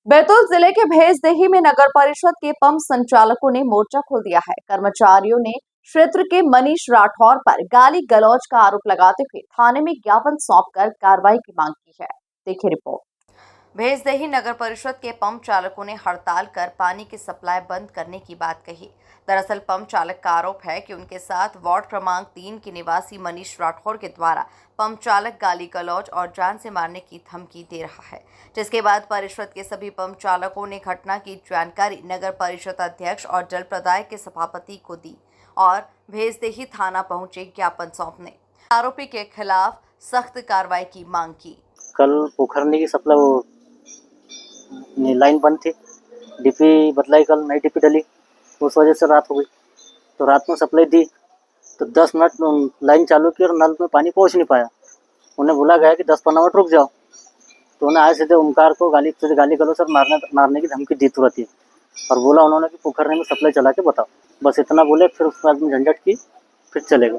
बैतूल जिले के भेजदेही में नगर परिषद के पंप संचालकों ने मोर्चा खोल दिया है। कर्मचारियों ने क्षेत्र के मनीष राठौर पर गाली गलौज का आरोप लगाते हुए थाने में ज्ञापन सौंपकर कार्रवाई की मांग की है। देखिए रिपोर्ट। भेजदेही नगर परिषद के पंप चालकों ने हड़ताल कर पानी की सप्लाई बंद करने की बात कही। दरअसल पंप चालक का आरोप है कि उनके साथ वार्ड क्रमांक 3 के निवासी मनीष राठौर के द्वारा पंप चालक गाली गलौज और जान से मारने की धमकी दे रहा है, जिसके बाद परिषद के सभी पंप चालकों ने घटना की जानकारी नगर परिषद अध्यक्ष और जल प्रदाय के सभापति को दी और भेजदेही थाना पहुंचे ज्ञापन सौंपने। आरोपी के खिलाफ सख्त कार्रवाई की मांग की। कल पोखरनी की सप्लाई लाइन बंद थी, डीपी बदलाई, कल नई डीपी डली, उस वजह से रात हो गई। तो रात में सप्लाई दी तो 10 मिनट लाइन चालू की और नल में पानी पहुंच नहीं पाया। उन्हें बोला गया कि 10-15 मिनट रुक जाओ, तो उन्हें आए सीधे ओमकार को गाली गलौज और मारने की धमकी दी तुरंत ही, और बोला उन्होंने कि पोखरनी में सप्लाई चला के बताओ। बस इतना बोले, फिर उसके बाद में झंझट की, फिर चले गए।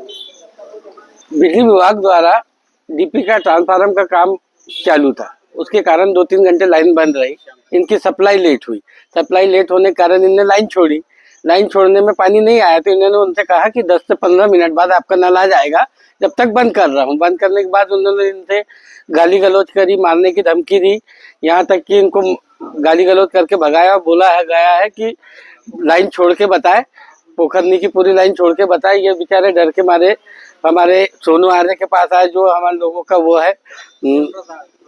बिजली विभाग द्वारा डीपी का ट्रांसफार्मर का काम चालू था, उसके कारण 2-3 घंटे लाइन बंद रही। इनकी सप्लाई लेट हुई, सप्लाई लेट होने के कारण इनने लाइन छोड़ी। लाइन छोड़ने में पानी नहीं आया तो इन्होंने उनसे कहा कि 10 से 15 मिनट बाद आपका नल आ जाएगा, जब तक बंद कर रहा हूँ। बंद करने के बाद उन्होंने इनसे गाली गलौज करी, मारने की धमकी दी, यहाँ तक कि इनको गाली गलौज करके भगाया। बोला है गया है कि लाइन छोड़ के बताए, पोखरनी की पूरी लाइन छोड़ के बताए। ये बेचारे डर के मारे हमारे सोनू आर्य के पास आए, जो हमारे लोगों का वो है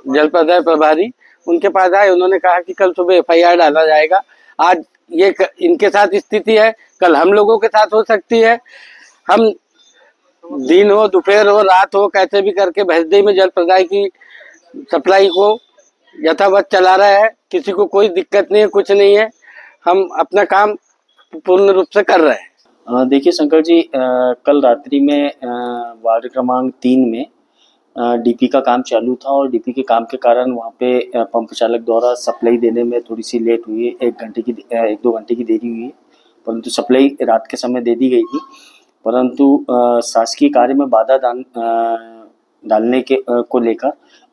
जल प्रदाय प्रभारी, उनके पास आए। उन्होंने कहा कि कल सुबह FIR डाला जाएगा। आज ये इनके साथ स्थिति है, कल हम लोगों के साथ हो सकती है। हम दिन हो, दोपहर हो, रात हो, कैसे भी करके भेजदेही में जल प्रदाय की सप्लाई को यथावत चला रहा है। किसी को कोई दिक्कत नहीं है, कुछ नहीं है। हम अपना काम पूर्ण रूप से कर रहे हैं। देखिए शंकर जी, कल रात्रि में वार्ड क्रमांक 3 में डीपी का काम चालू था और डीपी के काम के कारण वहाँ पे पंप चालक द्वारा सप्लाई देने में थोड़ी सी लेट हुई है। 1-2 घंटे की देरी हुई है, परंतु सप्लाई रात के समय दे दी गई थी। परंतु शासकीय कार्य में बाधा डालने को लेकर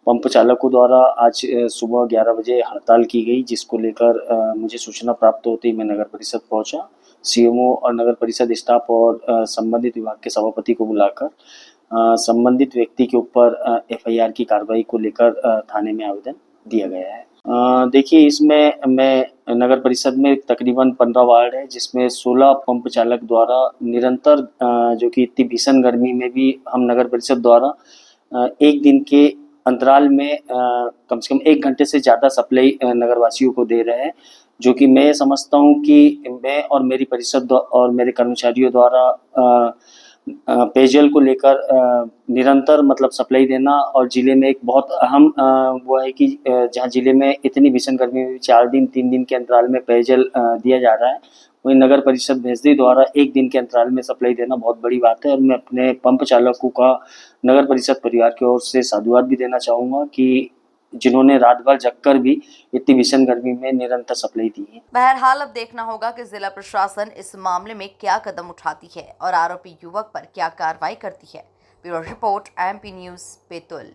पंप चालकों द्वारा आज सुबह 11 बजे हड़ताल की गई, जिसको लेकर मुझे सूचना प्राप्त होते ही मैं नगर परिषद पहुंचा। सीएमओ और नगर परिषद स्टाफ और संबंधित विभाग के सभापति को बुलाकर संबंधित व्यक्ति के ऊपर FIR की कार्रवाई को लेकर थाने में आवेदन दिया गया है। देखिए, इसमें मैं नगर परिषद में तकरीबन 15 वार्ड है, जिसमें 16 पंप चालक द्वारा निरंतर जो कि इतनी भीषण गर्मी में भी हम नगर परिषद द्वारा एक दिन के अंतराल में कम से कम 1 घंटे से ज़्यादा सप्लाई नगरवासियों को दे रहे हैं, जो कि मैं समझता हूँ कि मैं और मेरी परिषद और मेरे कर्मचारियों द्वारा पेयजल को लेकर निरंतर मतलब सप्लाई देना, और जिले में एक बहुत अहम वो है कि जहाँ जिले में इतनी भीषण गर्मी में 4 दिन 3 दिन के अंतराल में पेयजल दिया जा रहा है, वहीं नगर परिषद भेजदेही द्वारा 1 दिन के अंतराल में सप्लाई देना बहुत बड़ी बात है। और मैं अपने पंप चालकों का नगर परिषद परिवार की ओर से साधुवाद भी देना चाहूँगा कि जिन्होंने रात भर जगकर भी इतनी भीषण गर्मी में निरंतर सप्लाई दी है। बहरहाल अब देखना होगा कि जिला प्रशासन इस मामले में क्या कदम उठाती है और आरोपी युवक पर क्या कार्रवाई करती है। Bureau report, MP news, Betul.